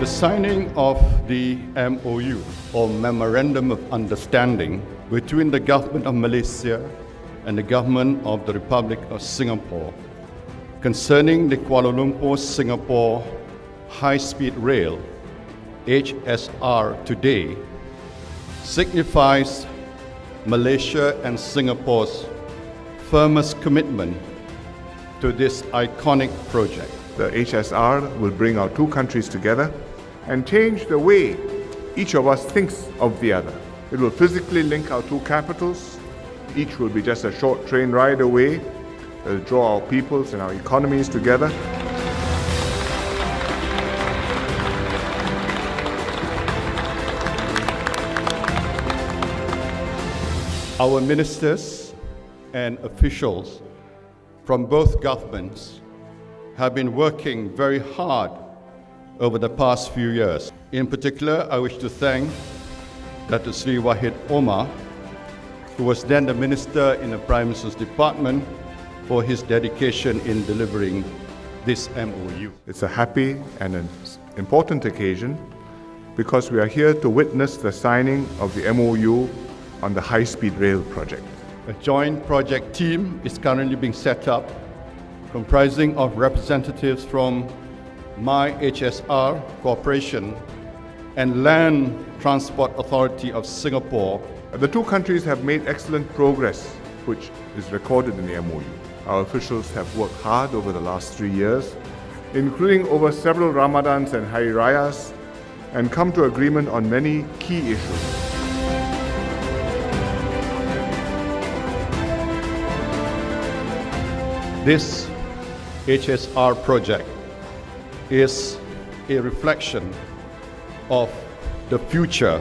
The signing of the MOU, or Memorandum of Understanding, between the Government of Malaysia and the Government of the Republic of Singapore concerning the Kuala Lumpur-Singapore High-Speed Rail, HSR today, signifies Malaysia and Singapore's firmest commitment to this iconic project. The HSR will bring our two countries together and change the way each of us thinks of the other. It will physically link our two capitals. Each will be just a short train ride away. It will draw our peoples and our economies together. Our ministers and officials from both governments have been working very hard over the past few years. In particular, I wish to thank Dr. Sri Wahid Omar, who was then the Minister in the Prime Minister's Department, for his dedication in delivering this MOU. It's a happy and an important occasion because we are here to witness the signing of the MOU on the high-speed rail project. A joint project team is currently being set up, comprising of representatives from MyHSR Corporation and Land Transport Authority of Singapore. The two countries have made excellent progress, which is recorded in the MOU. Our officials have worked hard over the last 3 years, including over several Ramadans and Hari Rayas, and come to agreement on many key issues. This HSR project is a reflection of the future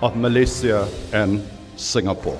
of Malaysia and Singapore.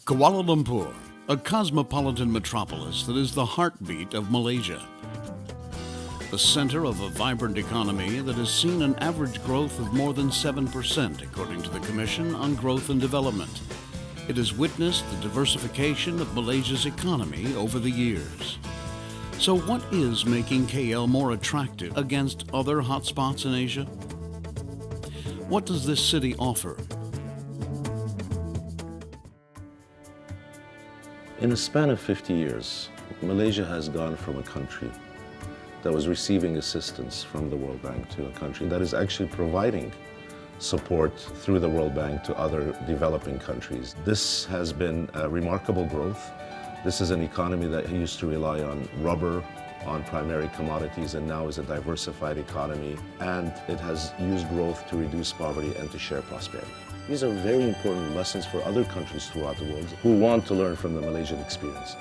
Kuala Lumpur, a cosmopolitan metropolis that is the heartbeat of Malaysia. The center of a vibrant economy that has seen an average growth of more than 7%, according to the Commission on Growth and Development. It has witnessed the diversification of Malaysia's economy over the years. So what is making KL more attractive against other hotspots in Asia? What does this city offer? In a span of 50 years, Malaysia has gone from a country that was receiving assistance from the World Bank to a country that is actually providing support through the World Bank to other developing countries. This has been a remarkable growth. This is an economy that used to rely on rubber, on primary commodities, and now is a diversified economy, and it has used growth to reduce poverty and to share prosperity. These are very important lessons for other countries throughout the world who want to learn from the Malaysian experience.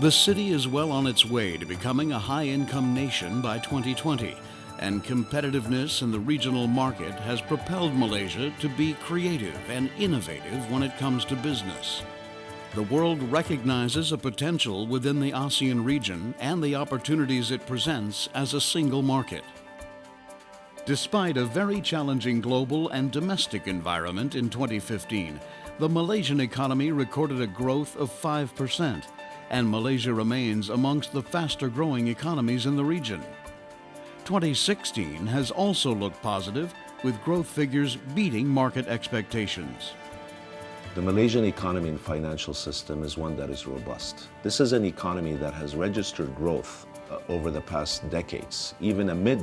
The city is well on its way to becoming a high-income nation by 2020, and competitiveness in the regional market has propelled Malaysia to be creative and innovative when it comes to business. The world recognizes a potential within the ASEAN region and the opportunities it presents as a single market. Despite a very challenging global and domestic environment in 2015, the Malaysian economy recorded a growth of 5%, and Malaysia remains amongst the faster-growing economies in the region. 2016 has also looked positive, with growth figures beating market expectations. The Malaysian economy and financial system is one that is robust. This is an economy that has registered growth over the past decades, even amid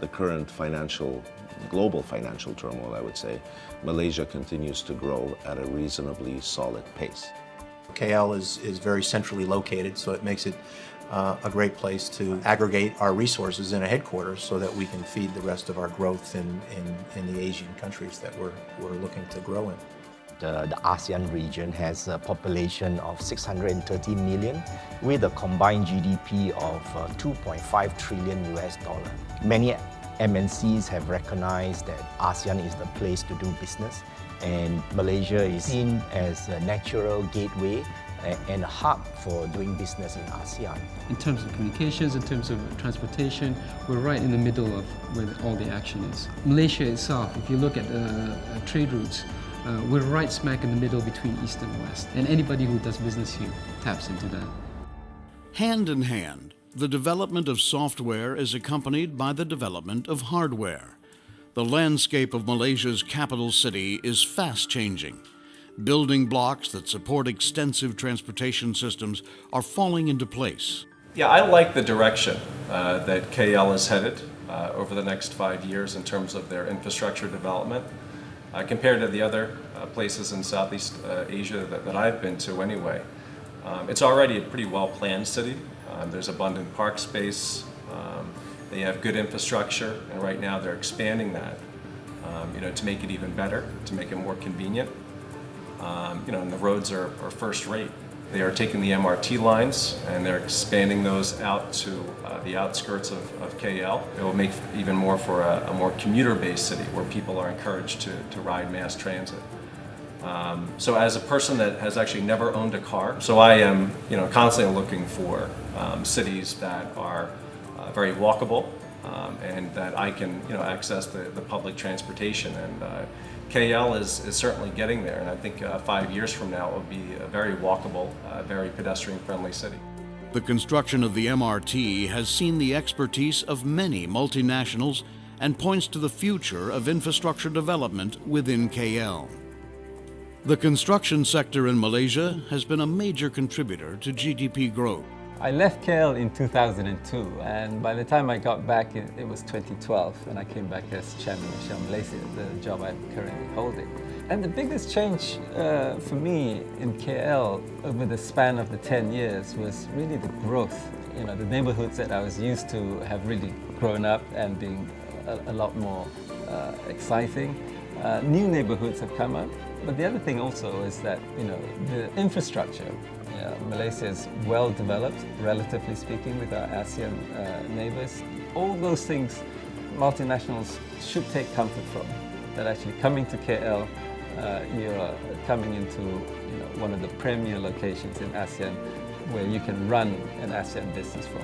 the current global financial turmoil, I would say. Malaysia continues to grow at a reasonably solid pace. KL is very centrally located, so it makes it a great place to aggregate our resources in a headquarters so that we can feed the rest of our growth in the Asian countries that we're looking to grow in. The ASEAN region has a population of 630 million with a combined GDP of 2.5 trillion US dollar. Many MNCs have recognized that ASEAN is the place to do business, and Malaysia is seen as a natural gateway and a hub for doing business in ASEAN. In terms of communications, in terms of transportation, we're right in the middle of where all the action is. Malaysia itself, if you look at trade routes, we're right smack in the middle between East and West, and anybody who does business here taps into that. Hand in hand, the development of software is accompanied by the development of hardware. The landscape of Malaysia's capital city is fast changing. Building blocks that support extensive transportation systems are falling into place. Yeah, I like the direction that KL is headed over the next 5 years in terms of their infrastructure development. Compared to the other places in Southeast Asia that I've been to anyway, it's already a pretty well-planned city. There's abundant park space, they have good infrastructure, and right now they're expanding that to make it even better, to make it more convenient. And the roads are first rate. They are taking the MRT lines and they're expanding those out to the outskirts of KL. It will make even more for a more commuter-based city where people are encouraged to ride mass transit. So as a person that has actually never owned a car, so I am constantly looking for cities that are very walkable and that I can access the public transportation. And KL is certainly getting there, and I think 5 years from now it will be a very walkable, very pedestrian-friendly city. The construction of the MRT has seen the expertise of many multinationals and points to the future of infrastructure development within KL. The construction sector in Malaysia has been a major contributor to GDP growth. I left KL in 2002, and by the time I got back, it was 2012 when I came back as chairman of Shell Malaysia, the job I'm currently holding. And the biggest change for me in KL over the span of the 10 years was really the growth. The neighborhoods that I was used to have really grown up and being a lot more exciting. New neighborhoods have come up, but the other thing also is that the infrastructure. Malaysia is well developed, relatively speaking, with our ASEAN neighbors. All those things multinationals should take comfort from. That actually coming to KL, you're coming into one of the premier locations in ASEAN where you can run an ASEAN business from.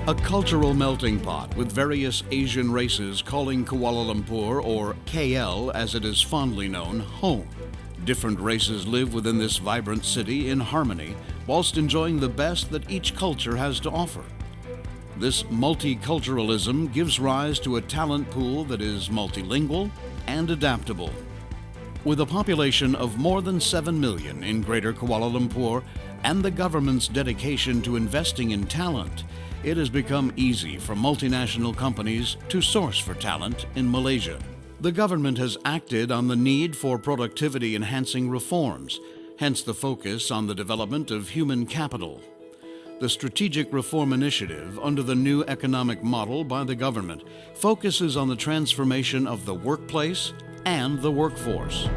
A cultural melting pot with various Asian races calling Kuala Lumpur, or KL as it is fondly known, home. Different races live within this vibrant city in harmony, whilst enjoying the best that each culture has to offer. This multiculturalism gives rise to a talent pool that is multilingual and adaptable. With a population of more than 7 million in Greater Kuala Lumpur and the government's dedication to investing in talent, it has become easy for multinational companies to source for talent in Malaysia. The government has acted on the need for productivity-enhancing reforms, hence the focus on the development of human capital. The Strategic Reform Initiative under the new economic model by the government focuses on the transformation of the workplace and the workforce.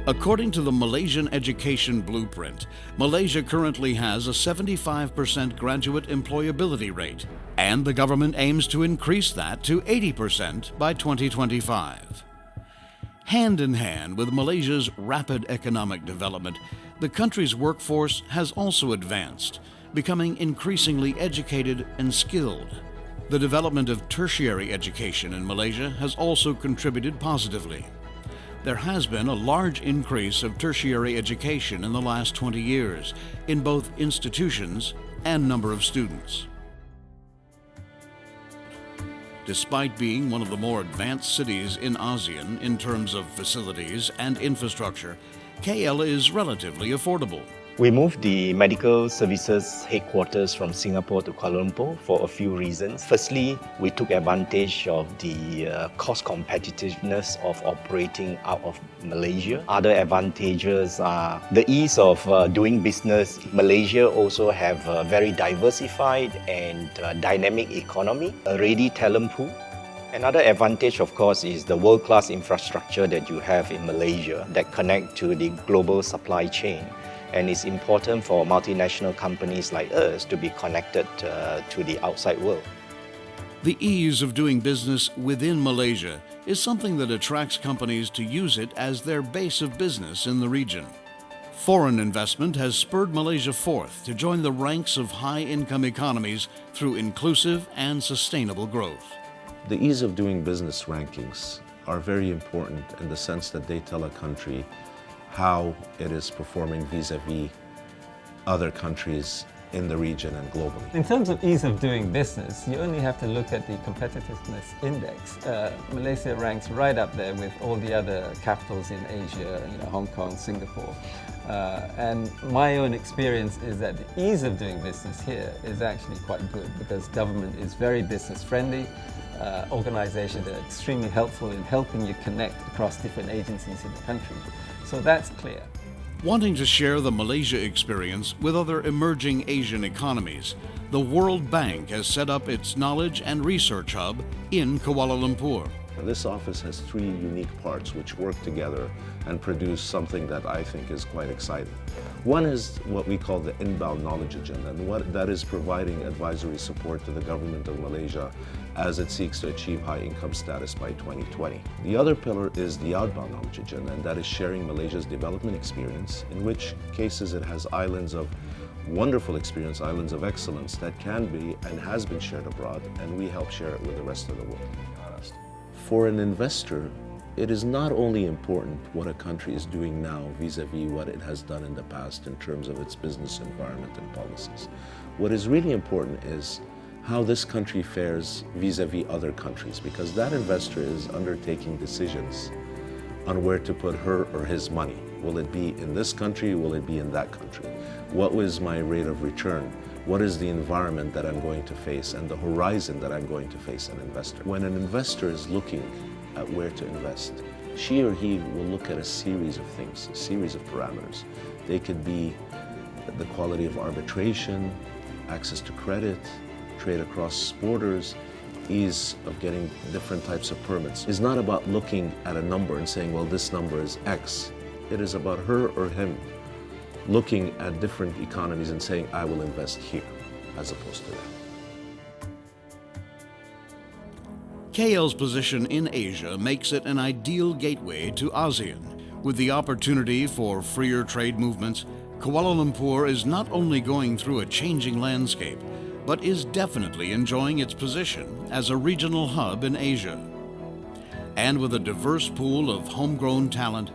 According to the Malaysian Education Blueprint, Malaysia currently has a 75% graduate employability rate, and the government aims to increase that to 80% by 2025. Hand in hand with Malaysia's rapid economic development, the country's workforce has also advanced, becoming increasingly educated and skilled. The development of tertiary education in Malaysia has also contributed positively. There has been a large increase of tertiary education in the last 20 years in both institutions and number of students. Despite being one of the more advanced cities in ASEAN in terms of facilities and infrastructure, KL is relatively affordable. We moved the medical services headquarters from Singapore to Kuala Lumpur for a few reasons. Firstly, we took advantage of the cost competitiveness of operating out of Malaysia. Other advantages are the ease of doing business. Malaysia also have a very diversified and dynamic economy, a ready talent pool. Another advantage, of course, is the world-class infrastructure that you have in Malaysia that connect to the global supply chain. And it's important for multinational companies like us to be connected to the outside world. The ease of doing business within Malaysia is something that attracts companies to use it as their base of business in the region. Foreign investment has spurred Malaysia forth to join the ranks of high-income economies through inclusive and sustainable growth. The ease of doing business rankings are very important in the sense that they tell a country how it is performing vis-a-vis other countries in the region and globally. In terms of ease of doing business, you only have to look at the competitiveness index. Malaysia ranks right up there with all the other capitals in Asia, Hong Kong, Singapore. And my own experience is that the ease of doing business here is actually quite good because government is very business friendly. Organizations are extremely helpful in helping you connect across different agencies in the country. So that's clear. Wanting to share the Malaysia experience with other emerging Asian economies, the World Bank has set up its knowledge and research hub in Kuala Lumpur. This office has three unique parts which work together and produce something that I think is quite exciting. One is what we call the inbound knowledge agenda, and what that is providing advisory support to the government of Malaysia as it seeks to achieve high income status by 2020. The other pillar is the outbound knowledge agenda, and that is sharing Malaysia's development experience, in which cases it has islands of wonderful experience, islands of excellence that can be and has been shared abroad, and we help share it with the rest of the world. For an investor, it is not only important what a country is doing now vis-a-vis what it has done in the past in terms of its business environment and policies. What is really important is how this country fares vis-a-vis other countries, because that investor is undertaking decisions on where to put her or his money. Will it be in this country? Will it be in that country? What was my rate of return? What is the environment that I'm going to face and the horizon that I'm going to face an investor? When an investor is looking at where to invest, she or he will look at a series of things, a series of parameters. They could be the quality of arbitration, access to credit, trade across borders, ease of getting different types of permits. It's not about looking at a number and saying, well, this number is X. It is about her or him looking at different economies and saying, I will invest here, as opposed to that. KL's position in Asia makes it an ideal gateway to ASEAN. With the opportunity for freer trade movements, Kuala Lumpur is not only going through a changing landscape, but is definitely enjoying its position as a regional hub in Asia. And with a diverse pool of homegrown talent,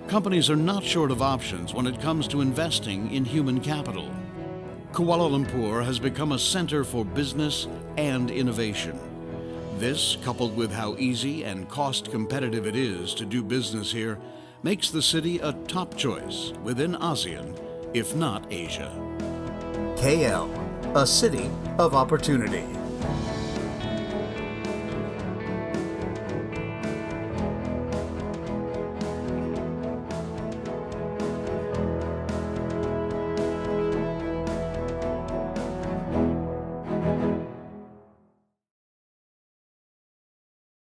companies are not short of options when it comes to investing in human capital. Kuala Lumpur has become a center for business and innovation. This, coupled with how easy and cost competitive it is to do business here, makes the city a top choice within ASEAN, if not Asia. KL, a city of opportunity.